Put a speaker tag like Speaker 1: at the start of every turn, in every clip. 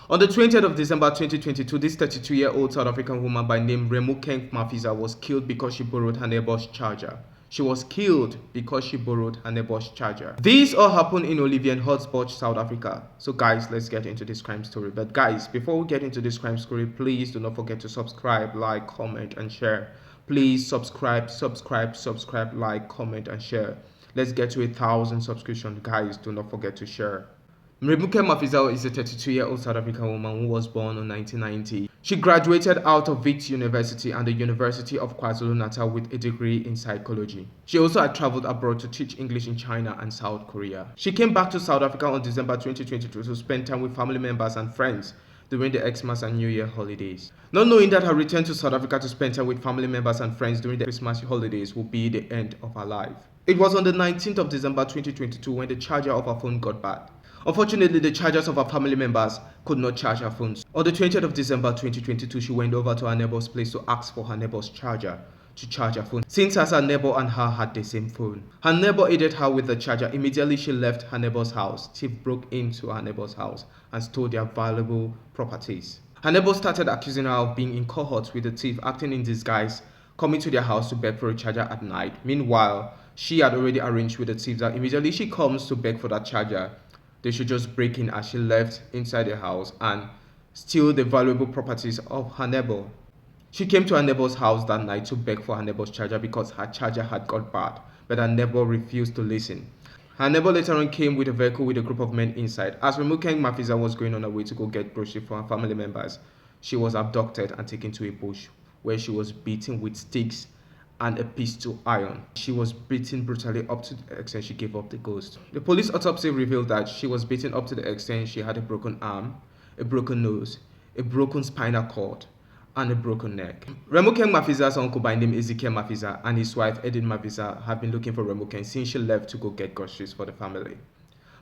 Speaker 1: On the 20th of December 2022, this 32-year-old South African woman by name Remokeng Maphisa was killed because she borrowed her neighbor's charger. She was killed because she borrowed her neighbor's charger. This all happened in Olivier-Hotspot, South Africa. So guys, let's get into this crime story. But guys, before we get into this crime story, please do not forget to subscribe, like, comment, and share. Please subscribe, like, comment, and share. Let's get to 1,000 subscriptions. Guys, do not forget to share. Remokeng Maphisa is a 32-year-old South African woman who was born in 1990. She graduated out of Wits University and the University of KwaZulu-Natal with a degree in psychology. She also had traveled abroad to teach English in China and South Korea. She came back to South Africa on December 2022 to spend time with family members and friends during the Xmas and New Year holidays. Not knowing that her return to South Africa to spend time with family members and friends during the Christmas holidays would be the end of her life. It was on the 19th of December 2022 when the charger of her phone got bad. Unfortunately, the chargers of her family members could not charge her phones. On the 20th of December 2022, she went over to her neighbor's place to ask for her neighbor's charger to charge her phone, since as her neighbor and her had the same phone. Her neighbor aided her with the charger. Immediately, she left her neighbor's house. Thief broke into her neighbor's house and stole their valuable properties. Her neighbor started accusing her of being in cohorts with the thief, acting in disguise, coming to their house to beg for a charger at night. Meanwhile, she had already arranged with the thief that immediately she comes to beg for that charger, they should just break in as she left inside the house and steal the valuable properties of her neighbor. She came to her neighbor's house that night to beg for her neighbor's charger because her charger had got bad, but her neighbor refused to listen. Her neighbor later on came with a vehicle with a group of men inside. As Remokeng Maphisa was going on her way to go get groceries for her family members, she was abducted and taken to a bush where she was beaten with sticks and a pistol iron. She was beaten brutally up to the extent she gave up the ghost. The police autopsy revealed that she was beaten up to the extent she had a broken arm, a broken nose, a broken spinal cord, and a broken neck. Remokeng Maphisa's uncle by name Ezekiel Maphisa and his wife Edith Maphisa have been looking for Remokeng since she left to go get groceries for the family.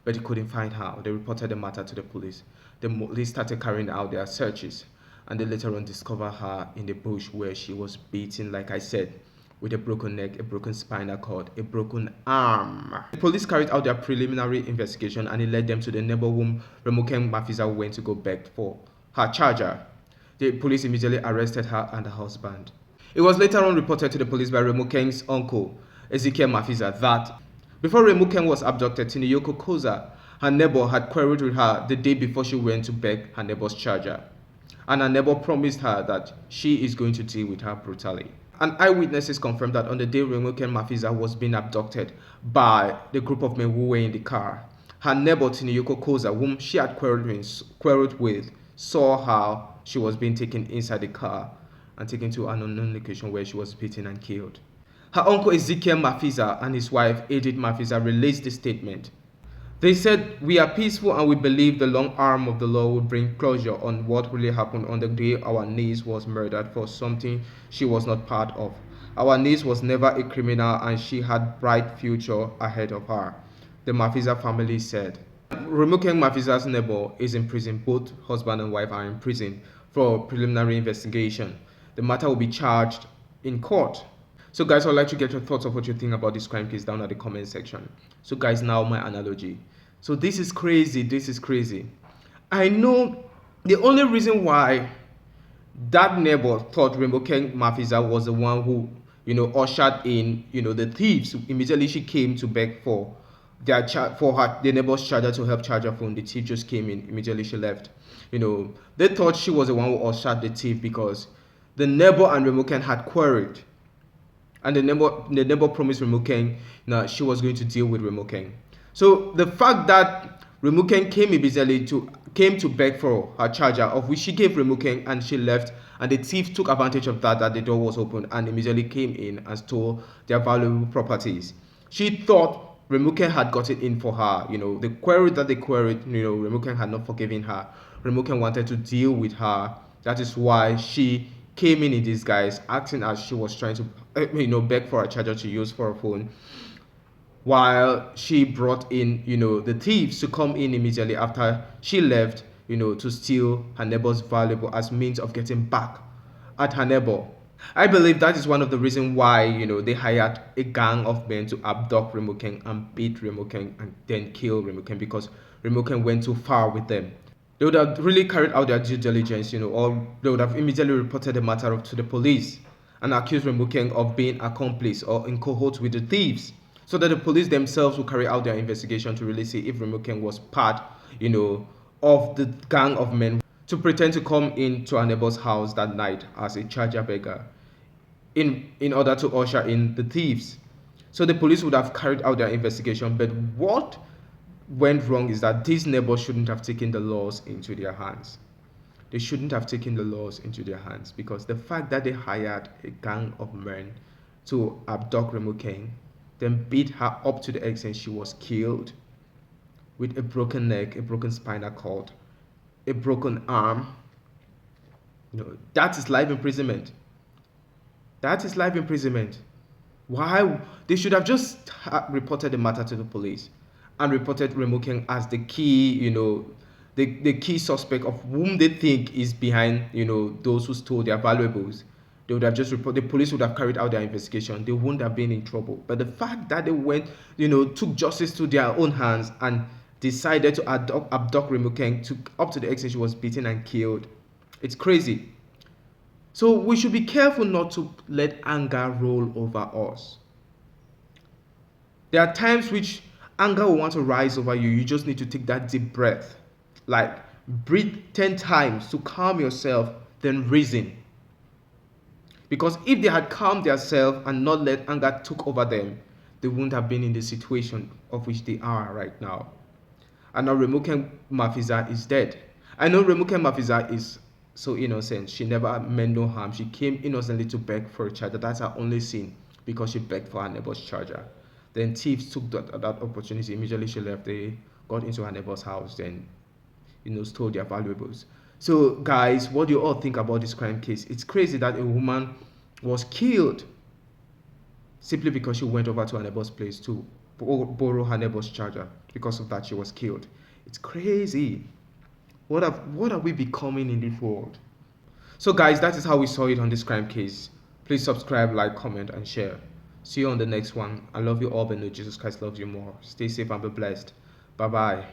Speaker 1: But they couldn't find her. They reported the matter to the police. The police started carrying out their searches, and they later on discovered her in the bush where she was beaten, like I said, with a broken neck, a broken spinal cord, a broken arm. The police carried out their preliminary investigation and it led them to the neighbor whom Remokeng Maphisa went to go beg for her charger. The police immediately arrested her and her husband. It was later on reported to the police by Remokeng's uncle, Ezekiel Maphisa, that before Remokeng was abducted, Tiniyoko Koza, her neighbor, had quarreled with her the day before she went to beg her neighbor's charger. And her neighbor promised her that she is going to deal with her brutally. And eyewitnesses confirmed that on the day Remokeng Maphisa was being abducted by the group of men who were in the car, her neighbor Tiniyoko Koza, whom she had quarreled with, saw how she was being taken inside the car and taken to an unknown location where she was beaten and killed. Her uncle Ezekiel Maphisa and his wife Edith Maphisa released the statement. They said, "We are peaceful and we believe the long arm of the law will bring closure on what really happened on the day our niece was murdered for something she was not part of. Our niece was never a criminal and she had bright future ahead of her," the Maphisa family said. Remokeng Maphisa's neighbor is in prison. Both husband and wife are in prison for preliminary investigation. The matter will be charged in court. So guys, I'd like to get your thoughts of what you think about this crime case down at the comment section. So guys, now my analogy. So this is crazy. I know the only reason why that neighbor thought Remokeng Maphisa was the one who, ushered in, the thieves. Immediately she came to beg for the neighbor's charger to help charge her phone. The thief just came in. Immediately she left. They thought she was the one who ushered the thief because the neighbor and Remokeng had quarreled. And the neighbor promised Remokeng that she was going to deal with Remokeng. So the fact that Remokeng came to beg for her charger, of which she gave Remokeng and she left, and the thief took advantage of that the door was open and immediately came in and stole their valuable properties. She thought Remokeng had gotten in for her. The quarrel that they quarreled, Remokeng had not forgiven her. Remokeng wanted to deal with her. That is why she came in disguise, acting as she was trying to beg for a charger to use for her phone, while she brought in the thieves to come in immediately after she left, to steal her neighbor's valuable as means of getting back at her neighbor. I believe that is one of the reasons why they hired a gang of men to abduct Remokeng and beat Remokeng and then kill Remokeng, because Remokeng went too far with them. They would have really carried out their due diligence, or they would have immediately reported the matter to the police and accused Remokeng of being accomplice or in cohort with the thieves, so that the police themselves will carry out their investigation to really see if Remokeng was part, of the gang of men to pretend to come into a neighbor's house that night as a charger beggar in order to usher in the thieves. So the police would have carried out their investigation, but what went wrong is that these neighbors shouldn't have taken the laws into their hands. They shouldn't have taken the laws into their hands, because the fact that they hired a gang of men to abduct Remokeng, then beat her up to the extent she was killed with a broken neck, a broken spinal cord, a broken arm, that is life imprisonment. That is life imprisonment. Why? They should have just reported the matter to the police and reported Remokeng as the key, the key suspect of whom they think is behind, those who stole their valuables. They would have just reported, the police would have carried out their investigation. They wouldn't have been in trouble. But the fact that they went, took justice to their own hands and decided to abduct Remokeng up to the extent she was beaten and killed, it's crazy. So we should be careful not to let anger roll over us. There are times which anger will want to rise over you. You just need to take that deep breath. Like, breathe 10 times to calm yourself, then reason. Because if they had calmed themselves and not let anger take over them, they wouldn't have been in the situation of which they are right now. And now remokeng maphisa is dead. I know remokeng maphisa is so innocent. She never meant no harm. She came innocently to beg for a charger. That's her only sin, because she begged for her neighbor's charger. Then thieves took that opportunity. Immediately she left. They got into her neighbor's house, then stole their valuables. So guys, what do you all think about this crime case? It's crazy that a woman was killed simply because she went over to her neighbor's place to borrow her neighbor's charger. Because of that, she was killed. It's crazy. What are we becoming in this world? So guys, that is how we saw it on this crime case. Please subscribe, like, comment, and share. See you on the next one. I love you all, but know Jesus Christ loves you more. Stay safe and be blessed. Bye bye.